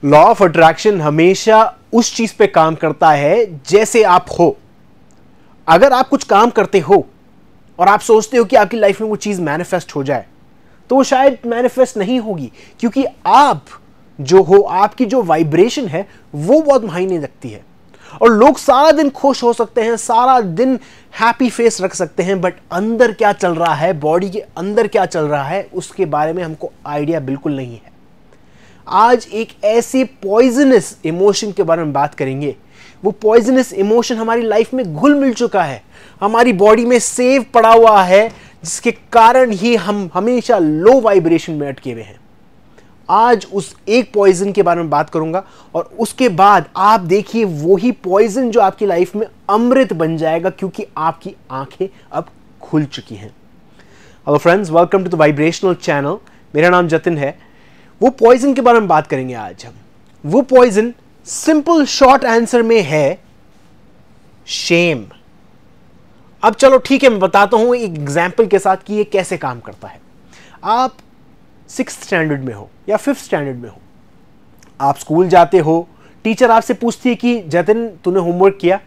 Law of attraction हमेशा उस चीज पे काम करता है जैसे आप हो। अगर आप कुछ काम करते हो और आप सोचते हो कि आपकी लाइफ में वो चीज मैनिफेस्ट हो जाए, तो वो शायद मैनिफेस्ट नहीं होगी, क्योंकि आप जो हो, आपकी जो वाइब्रेशन है वो बहुत मायने रखती है। और लोग सारा दिन खुश हो सकते हैं, सारा दिन हैप्पी फेस रख सकते हैं, बट अंदर क्या चल रहा है, बॉडी के अंदर क्या चल रहा है, उसके बारे में हमको आइडिया बिल्कुल नहीं है। आज एक ऐसे पॉइजनस इमोशन के बारे में बात करेंगे। वो पॉइजनस इमोशन हमारी लाइफ में घुल मिल चुका है, हमारी बॉडी में सेव पड़ा हुआ है, जिसके कारण ही हम हमेशा लो वाइब्रेशन में अटके हुए हैं। आज उस एक पॉइजन के बारे में बात करूंगा, और उसके बाद आप देखिए वही पॉइजन जो आपकी लाइफ में अमृत बन जाएगा, क्योंकि आपकी आंखें अब खुल चुकी हैं। Hello friends, welcome to the vibrational channel. मेरा नाम जतिन है। वो पॉइजन के बारे में बात करेंगे आज हम। वो पॉइजन सिंपल शॉर्ट आंसर में है शेम। अब चलो ठीक है, मैं बताता हूं एक एग्जाम्पल के साथ कि ये कैसे काम करता है। आप 6th स्टैंडर्ड में हो या 5th स्टैंडर्ड में हो, आप स्कूल जाते हो, टीचर आपसे पूछती है कि जतिन तूने होमवर्क किया,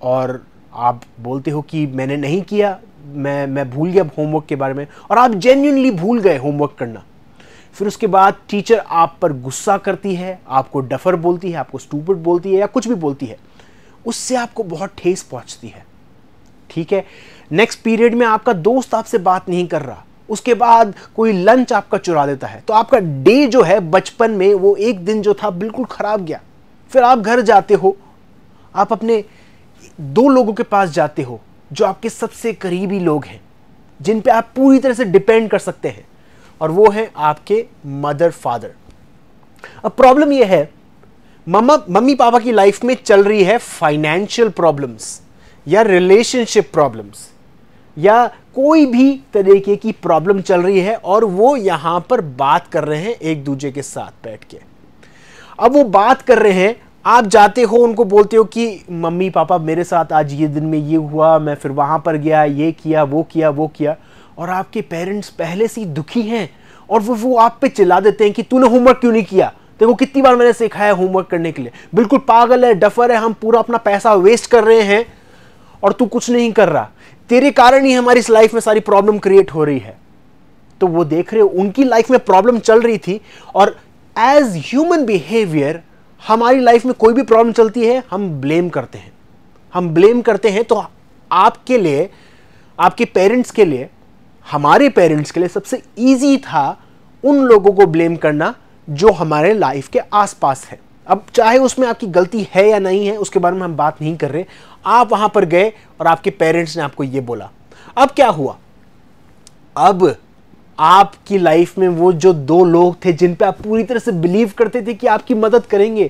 और आप बोलते हो कि मैंने नहीं किया, मैं भूल गया होमवर्क के बारे में, और आप जेन्युइनली भूल गए होमवर्क करना। फिर उसके बाद टीचर आप पर गुस्सा करती है, आपको डफर बोलती है, आपको स्टूपिड बोलती है, या कुछ भी बोलती है। उससे आपको बहुत ठेस पहुंचती है। ठीक है, नेक्स्ट पीरियड में आपका दोस्त आपसे बात नहीं कर रहा, उसके बाद कोई लंच आपका चुरा देता है, तो आपका डे जो है बचपन में, वो एक दिन जो था बिल्कुल खराब गया। फिर आप घर जाते हो, आप अपने 2 लोगों के पास जाते हो जो आपके सबसे करीबी लोग हैं, जिन पे आप पूरी तरह से डिपेंड कर सकते हैं, और वो है आपके मदर फादर। अब प्रॉब्लम ये है, मम्मी पापा की लाइफ में चल रही है फाइनेंशियल प्रॉब्लम्स या रिलेशनशिप प्रॉब्लम्स या कोई भी तरीके की प्रॉब्लम चल रही है, और वो यहां पर बात कर रहे हैं एक दूसरे के साथ बैठ के। अब वो बात कर रहे हैं, आप जाते हो, उनको बोलते हो कि मम्मी पापा मेरे साथ आज ये दिन में ये हुआ, मैं फिर वहां पर गया, ये किया, वो किया, वो किया, और आपके पेरेंट्स पहले से ही दुखी हैं, और वो आप पे चिल्ला देते हैं कि तूने होमवर्क क्यों नहीं किया, देखो कितनी बार मैंने सिखाया होमवर्क करने के लिए, बिल्कुल पागल है, डफर है, हम पूरा अपना पैसा वेस्ट कर रहे हैं और तू कुछ नहीं कर रहा, तेरे कारण ही हमारी इस लाइफ में सारी प्रॉब्लम क्रिएट हो रही है। तो वो देख रहे हो, उनकी लाइफ में प्रॉब्लम चल रही थी, और एज ह्यूमन बिहेवियर हमारी लाइफ में कोई भी प्रॉब्लम चलती है, हम ब्लेम करते हैं, हम ब्लेम करते हैं। तो आपके लिए, आपके पेरेंट्स के लिए, हमारे पेरेंट्स के लिए सबसे इजी था उन लोगों को ब्लेम करना जो हमारे लाइफ के आसपास है। अब चाहे उसमें आपकी गलती है या नहीं है, उसके बारे में हम बात नहीं कर रहे। आप वहां पर गए और आपके पेरेंट्स ने आपको ये बोला। अब क्या हुआ, अब आपकी लाइफ में वो जो 2 लोग थे जिन पे आप पूरी तरह से बिलीव करते थे कि आपकी मदद करेंगे,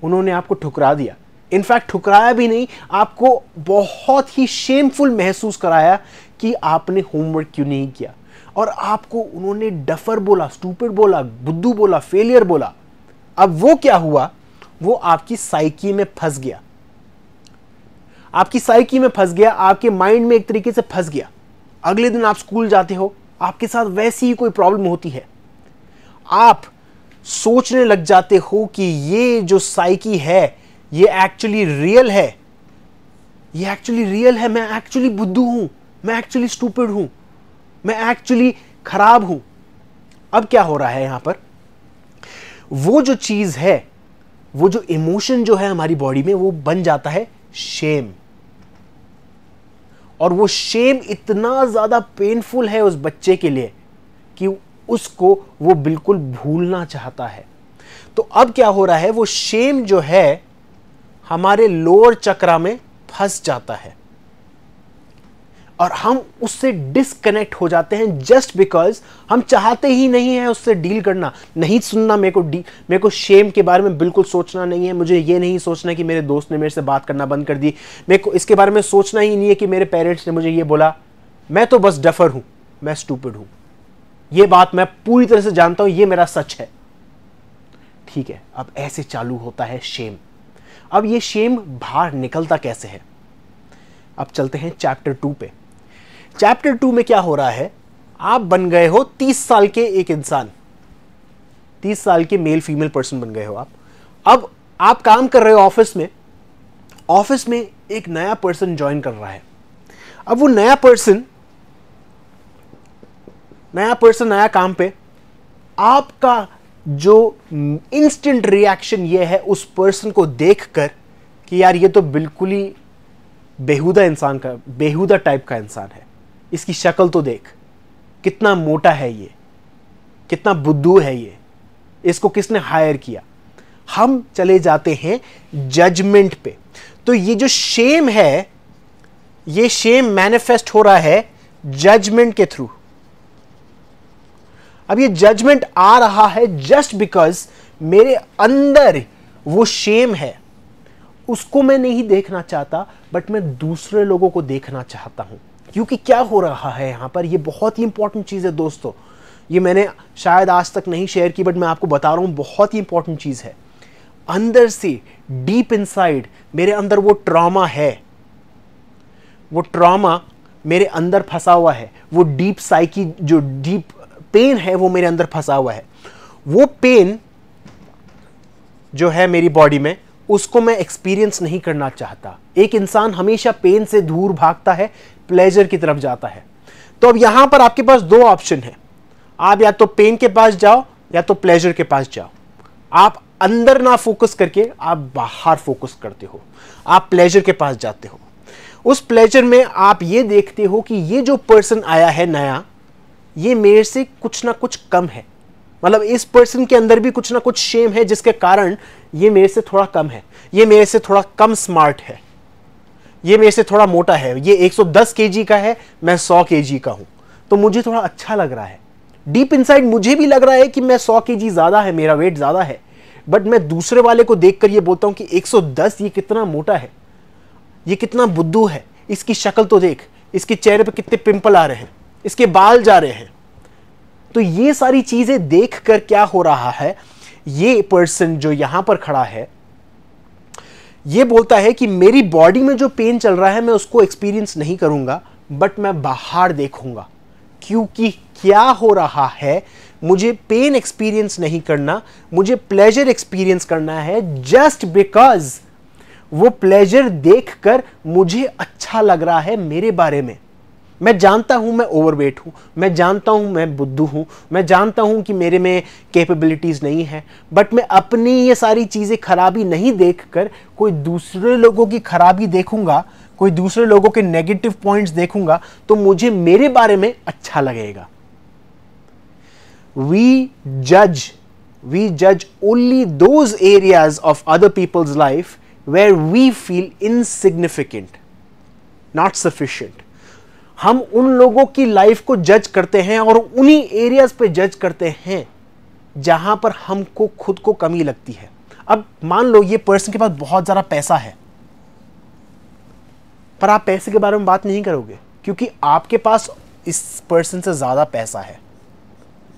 उन्होंने आपको ठुकरा दिया। इनफैक्ट ठुकराया भी नहीं, आपको बहुत ही शेमफुल महसूस कराया कि आपने होमवर्क क्यों नहीं किया, और आपको उन्होंने डफर बोला, स्टूपिड बोला, बुद्धू बोला, फेलियर बोला। अब वो क्या हुआ, वो आपकी साइकी में फंस गया, आपकी साइकी में फंस गया, आपके माइंड में एक तरीके से फंस गया। अगले दिन आप स्कूल जाते हो, आपके साथ वैसी ही कोई प्रॉब्लम होती है, आप सोचने लग जाते हो कि ये जो साइकी है ये एक्चुअली रियल है, ये एक्चुअली रियल है, मैं एक्चुअली बुद्धू हूं, मैं एक्चुअली स्टूपिड हूं, मैं एक्चुअली खराब हूं। अब क्या हो रहा है यहां पर, वो जो चीज है, वो जो इमोशन जो है हमारी बॉडी में, वो बन जाता है शेम। और वो शेम इतना ज्यादा पेनफुल है उस बच्चे के लिए कि उसको वो बिल्कुल भूलना चाहता है। तो अब क्या हो रहा है, वो शेम जो है हमारे लोअर चक्रा में फंस जाता है, और हम उससे डिस्कनेक्ट हो जाते हैं, जस्ट बिकॉज हम चाहते ही नहीं है उससे डील करना, नहीं सुनना। मेरे को शेम के बारे में बिल्कुल सोचना नहीं है, मुझे ये नहीं सोचना कि मेरे दोस्त ने मेरे से बात करना बंद कर दी, मेरे को इसके बारे में सोचना ही नहीं है कि मेरे पेरेंट्स ने मुझे ये बोला, मैं तो बस डफर हूं, मैं स्टूपिड हूं, ये बात मैं पूरी तरह से जानता हूं, ये मेरा सच है। ठीक है, अब ऐसे चालू होता है शेम। अब ये शेम बाहर निकलता कैसे है, अब चलते हैं चैप्टर 2 पे। चैप्टर 2 में क्या हो रहा है, आप बन गए हो 30 साल के एक इंसान, 30 साल के मेल फीमेल पर्सन बन गए हो आप। अब आप काम कर रहे हो ऑफिस में एक नया पर्सन ज्वाइन कर रहा है। अब वो नया पर्सन नया काम पे, आपका जो इंस्टेंट रिएक्शन ये है उस पर्सन को देखकर कि यार ये तो बिल्कुल ही बेहुदा टाइप का इंसान है, इसकी शक्ल तो देख, कितना मोटा है ये, कितना बुद्धू है ये, इसको किसने हायर किया। हम चले जाते हैं जजमेंट पे। तो ये जो शेम है, ये शेम मैनिफेस्ट हो रहा है जजमेंट के थ्रू। अब ये जजमेंट आ रहा है जस्ट बिकॉज मेरे अंदर वो शेम है, उसको मैं नहीं देखना चाहता, बट मैं दूसरे लोगों को देखना चाहता हूं। क्योंकि क्या हो रहा है यहां पर, ये बहुत ही इंपॉर्टेंट चीज है दोस्तों, ये मैंने शायद आज तक नहीं शेयर की, बट मैं आपको बता रहा हूं, बहुत ही इंपॉर्टेंट चीज है। अंदर से डीप इनसाइड मेरे अंदर वो ट्रॉमा है, वो ट्रॉमा मेरे अंदर फंसा हुआ है, वो डीप साइकी, जो डीप पेन है वो मेरे अंदर फंसा हुआ है। वो पेन जो है मेरी बॉडी में, उसको मैं एक्सपीरियंस नहीं करना चाहता। एक इंसान हमेशा पेन से दूर भागता है, प्लेजर की तरफ जाता है। तो अब यहां पर आपके पास दो ऑप्शन है, आप या तो पेन के पास जाओ या तो प्लेजर के पास जाओ। आप अंदर ना फोकस करके आप बाहर फोकस करते हो, आप प्लेजर के पास जाते हो। उस प्लेजर में आप ये देखते हो कि ये जो पर्सन आया है नया, ये मेरे से कुछ ना कुछ कम है, मतलब इस पर्सन के अंदर भी कुछ ना कुछ शेम है जिसके कारण ये मेरे से थोड़ा कम है, ये मेरे से थोड़ा कम स्मार्ट है, ये मेरे से थोड़ा मोटा है, ये 110 केजी का है, मैं 100 केजी का हूं, तो मुझे थोड़ा अच्छा लग रहा है। डीप इनसाइड मुझे भी लग रहा है कि मैं 100 केजी ज्यादा है, मेरा वेट ज्यादा है, बट मैं दूसरे वाले को देखकर ये बोलता हूं कि 110, ये कितना मोटा है, ये कितना बुद्धू है, इसकी शक्ल तो देख, इसके चेहरे पे कितने पिंपल आ रहे हैं, इसके बाल जा रहे हैं। तो ये सारी चीजें देखकर क्या हो रहा है, ये पर्सन जो यहां पर खड़ा है ये बोलता है कि मेरी बॉडी में जो पेन चल रहा है मैं उसको एक्सपीरियंस नहीं करूंगा, बट मैं बाहर देखूंगा। क्योंकि क्या हो रहा है, मुझे पेन एक्सपीरियंस नहीं करना, मुझे प्लेजर एक्सपीरियंस करना है, जस्ट बिकॉज वो प्लेजर देखकर मुझे अच्छा लग रहा है मेरे बारे में। मैं जानता हूं मैं ओवरवेट हूं, मैं जानता हूं मैं बुद्धू हूं, मैं जानता हूं कि मेरे में कैपेबिलिटीज नहीं है, बट मैं अपनी ये सारी चीजें खराबी नहीं देखकर कोई दूसरे लोगों की खराबी देखूंगा, कोई दूसरे लोगों के नेगेटिव पॉइंट्स देखूंगा, तो मुझे मेरे बारे में अच्छा लगेगा। We judge only those areas of other people's life where we feel insignificant, not sufficient. हम उन लोगों की लाइफ को जज करते हैं और उन्हीं एरियाज पे जज करते हैं जहां पर हमको खुद को कमी लगती है। अब मान लो ये पर्सन के पास बहुत ज्यादा पैसा है, पर आप पैसे के बारे में बात नहीं करोगे क्योंकि आपके पास इस पर्सन से ज्यादा पैसा है।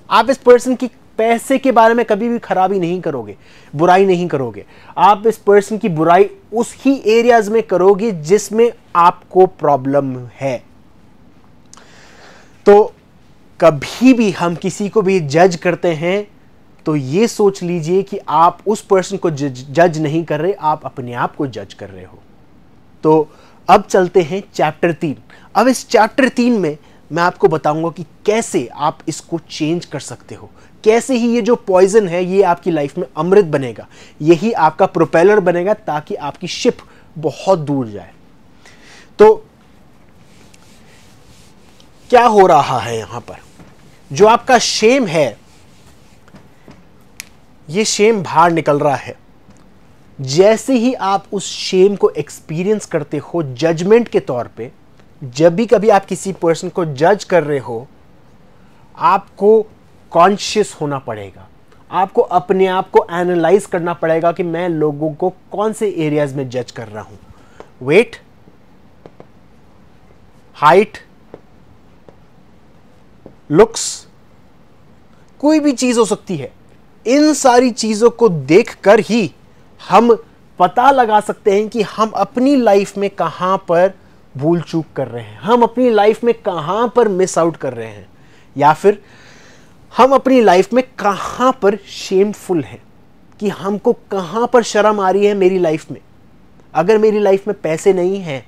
आप इस पर्सन की पैसे के बारे में कभी भी खराबी नहीं करोगे, बुराई नहीं करोगे। आप इस पर्सन की बुराई उस ही एरियाज में करोगे जिसमें आपको प्रॉब्लम है। तो कभी भी हम किसी को भी जज करते हैं तो ये सोच लीजिए कि आप उस पर्सन को जज नहीं कर रहे, आप अपने आप को जज कर रहे हो। तो अब चलते हैं चैप्टर 3। अब इस चैप्टर 3 में मैं आपको बताऊंगा कि कैसे आप इसको चेंज कर सकते हो, कैसे ही ये जो पॉइजन है ये आपकी लाइफ में अमृत बनेगा, यही आपका प्रोपेलर बनेगा ताकि आपकी शिप बहुत दूर जाए। तो क्या हो रहा है यहां पर, जो आपका शेम है ये शेम बाहर निकल रहा है। जैसे ही आप उस शेम को एक्सपीरियंस करते हो जजमेंट के तौर पे, जब भी कभी आप किसी पर्सन को जज कर रहे हो, आपको कॉन्शियस होना पड़ेगा, आपको अपने आप को एनालाइज करना पड़ेगा कि मैं लोगों को कौन से एरियाज में जज कर रहा हूं। वेट, हाइट, लुक्स, कोई भी चीज हो सकती है। इन सारी चीजों को देखकर ही हम पता लगा सकते हैं कि हम अपनी लाइफ में कहां पर भूल चूक कर रहे हैं, हम अपनी लाइफ में कहां पर मिस आउट कर रहे हैं, या फिर हम अपनी लाइफ में कहां पर शेमफुल हैं, कि हमको कहां पर शर्म आ रही है मेरी लाइफ में। अगर मेरी लाइफ में पैसे नहीं हैं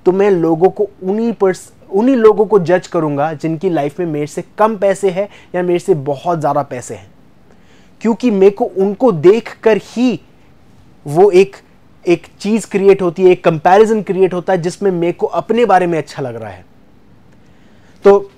तो मैं लोगों को उन्हीं लोगों को जज करूंगा जिनकी लाइफ में मेरे से कम पैसे हैं या मेरे से बहुत ज़्यादा पैसे हैं, क्योंकि मेरे को उनको देखकर ही वो एक चीज़ क्रिएट होती है, एक कंपैरिजन क्रिएट होता है जिसमें मेरे को अपने बारे में अच्छा लग रहा है। तो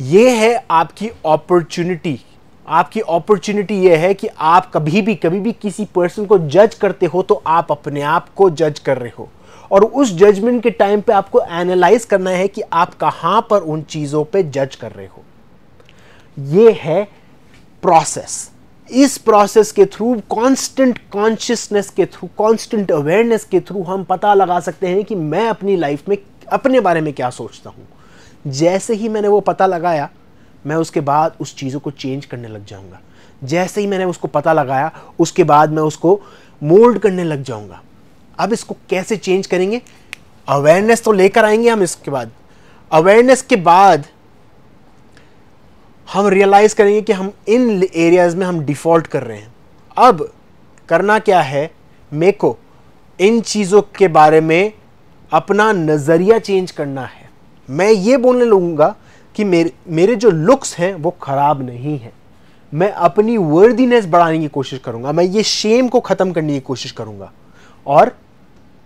ये है आपकी अपॉर्चुनिटी। आपकी अपॉर्चुनिटी ये है कि आप कभी भी किसी पर्सन को जज करते हो तो आप अपने आप को जज कर रहे हो, और उस जजमेंट के टाइम पे आपको एनालाइज करना है कि आप कहां पर उन चीजों पे जज कर रहे हो। ये है प्रोसेस। इस प्रोसेस के थ्रू, कांस्टेंट कॉन्शियसनेस के थ्रू, कांस्टेंट अवेयरनेस के थ्रू हम पता लगा सकते हैं कि मैं अपनी लाइफ में अपने बारे में क्या सोचता हूं। जैसे ही मैंने वो पता लगाया, मैं उसके बाद उस चीज़ों को चेंज करने लग जाऊंगा। जैसे ही मैंने उसको पता लगाया, उसके बाद मैं उसको मोल्ड करने लग जाऊंगा। अब इसको कैसे चेंज करेंगे? अवेयरनेस तो लेकर आएंगे हम। इसके बाद, अवेयरनेस के बाद हम रियलाइज करेंगे कि हम इन एरियाज में हम डिफॉल्ट कर रहे हैं। अब करना क्या है, मेरे को इन चीज़ों के बारे में अपना नज़रिया चेंज करना है। मैं ये बोलने लगूंगा कि मेरे जो लुक्स हैं वो खराब नहीं है। मैं अपनी वर्दीनेस बढ़ाने की कोशिश करूंगा। मैं ये शेम को ख़त्म करने की कोशिश करूंगा। और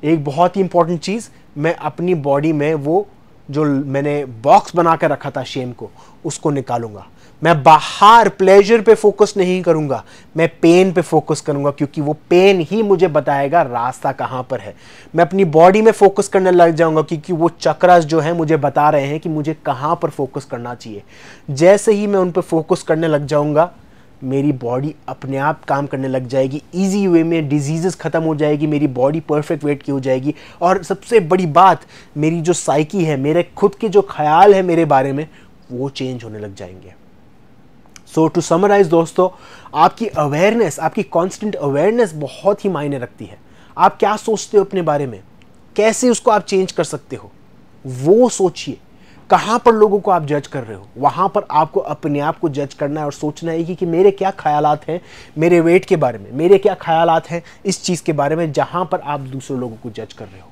एक बहुत ही इंपॉर्टेंट चीज़, मैं अपनी बॉडी में वो जो मैंने बॉक्स बना कर रखा था शेम को, उसको निकालूंगा। मैं बाहर प्लेजर पे फोकस नहीं करूंगा, मैं पेन पे फोकस करूंगा, क्योंकि वो पेन ही मुझे बताएगा रास्ता कहां पर है। मैं अपनी बॉडी में फोकस करने लग जाऊंगा, क्योंकि वो चक्रास जो है मुझे बता रहे हैं कि मुझे कहां पर फोकस करना चाहिए। जैसे ही मैं उन पर फोकस करने लग जाऊंगा, मेरी बॉडी अपने आप काम करने लग जाएगी इजी वे में। डिजीजेस खत्म हो जाएगी, मेरी बॉडी परफेक्ट वेट की हो जाएगी। और सबसे बड़ी बात, मेरी जो साइकी है, मेरे खुद के जो ख्याल है मेरे बारे में, वो चेंज होने लग जाएंगे। सो टू समराइज दोस्तों, आपकी अवेयरनेस, आपकी कांस्टेंट अवेयरनेस बहुत ही मायने रखती है। आप क्या सोचते हो अपने बारे में, कैसे उसको आप चेंज कर सकते हो, वो सोचिए। कहां पर लोगों को आप जज कर रहे हो, वहां पर आपको अपने आप को जज करना है और सोचना है कि मेरे क्या ख्यालात हैं मेरे वेट के बारे में, मेरे क्या ख्यालात हैं इस चीज़ के बारे में, जहां पर आप दूसरे लोगों को जज कर रहे हो।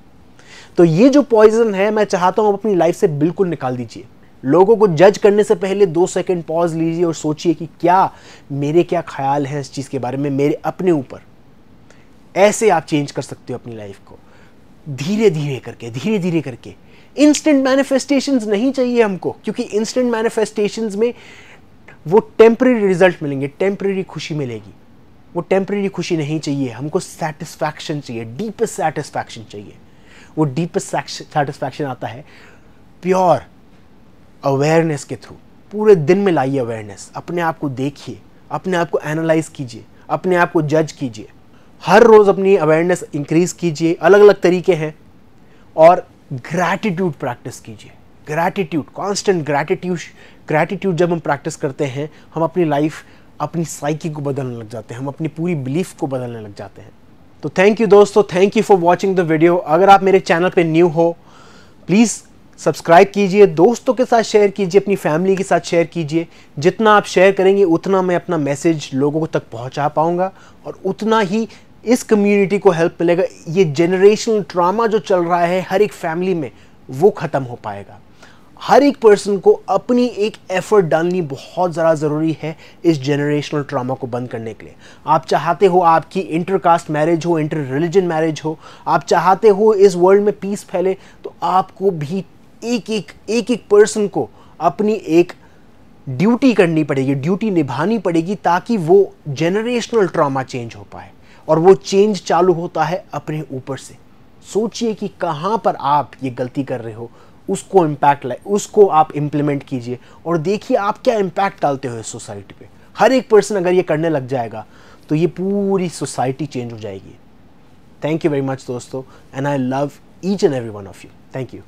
तो ये जो पॉइजन है, मैं चाहता हूं आप अपनी लाइफ से बिल्कुल निकाल दीजिए। लोगों को जज करने से पहले 2 सेकंड पॉज लीजिए और सोचिए कि मेरे क्या ख्याल हैं इस चीज़ के बारे में, मेरे अपने ऊपर। ऐसे आप चेंज कर सकते हो अपनी लाइफ को, धीरे धीरे करके। इंस्टेंट मैनिफेस्टेशंस नहीं चाहिए हमको, क्योंकि इंस्टेंट मैनिफेस्टेशंस में वो टेम्परेरी रिजल्ट मिलेंगे, टेम्परेरी खुशी मिलेगी। वो टेम्परेरी खुशी नहीं चाहिए हमको, सेटिस्फैक्शन चाहिए, डीपेस्ट सेटिस्फैक्शन चाहिए। वो डीपेस्ट सेटिस्फैक्शन आता है प्योर अवेयरनेस के थ्रू। पूरे दिन में लाइए अवेयरनेस, अपने आप को देखिए, अपने आप को एनालाइज कीजिए, अपने आप को जज कीजिए। हर रोज़ अपनी अवेयरनेस इंक्रीज कीजिए, अलग अलग तरीके हैं। और ग्रैटिट्यूड प्रैक्टिस कीजिए, ग्रैटिट्यूड, कांस्टेंट ग्रैटिट्यूड जब हम प्रैक्टिस करते हैं, हम अपनी लाइफ, अपनी साइकी को बदलने लग जाते हैं, हम अपनी पूरी बिलीफ को बदलने लग जाते हैं। तो थैंक यू दोस्तों, thank you for watching the video. अगर आप मेरे चैनल पे न्यू हो, प्लीज़ सब्सक्राइब कीजिए, दोस्तों के साथ शेयर कीजिए, अपनी फैमिली के साथ शेयर कीजिए। जितना आप शेयर करेंगे उतना मैं अपना मैसेज लोगों तक पहुंचा पाऊंगा, और उतना ही इस कम्युनिटी को हेल्प मिलेगा। ये जनरेशनल ट्रॉमा जो चल रहा है हर एक फैमिली में, वो ख़त्म हो पाएगा। हर एक पर्सन को अपनी एक एफर्ट डालनी बहुत ज़्यादा ज़रूरी है इस जनरेशनल ट्रॉमा को बंद करने के लिए। आप चाहते हो आपकी इंटरकास्ट मैरिज हो, इंटर रिलीजन मैरिज हो, आप चाहते हो इस वर्ल्ड में पीस फैले, तो आपको भी एक एक पर्सन को अपनी एक ड्यूटी करनी पड़ेगी, ड्यूटी निभानी पड़ेगी, ताकि वो जनरेशनल ट्रॉमा चेंज हो पाए। और वो चेंज चालू होता है अपने ऊपर से। सोचिए कि कहाँ पर आप ये गलती कर रहे हो, उसको उसको आप इम्प्लीमेंट कीजिए और देखिए आप क्या इम्पैक्ट डालते हो इस सोसाइटी पे। हर एक पर्सन अगर ये करने लग जाएगा तो ये पूरी सोसाइटी चेंज हो जाएगी। थैंक यू वेरी मच दोस्तों, and I love each and every one of you. Thank you.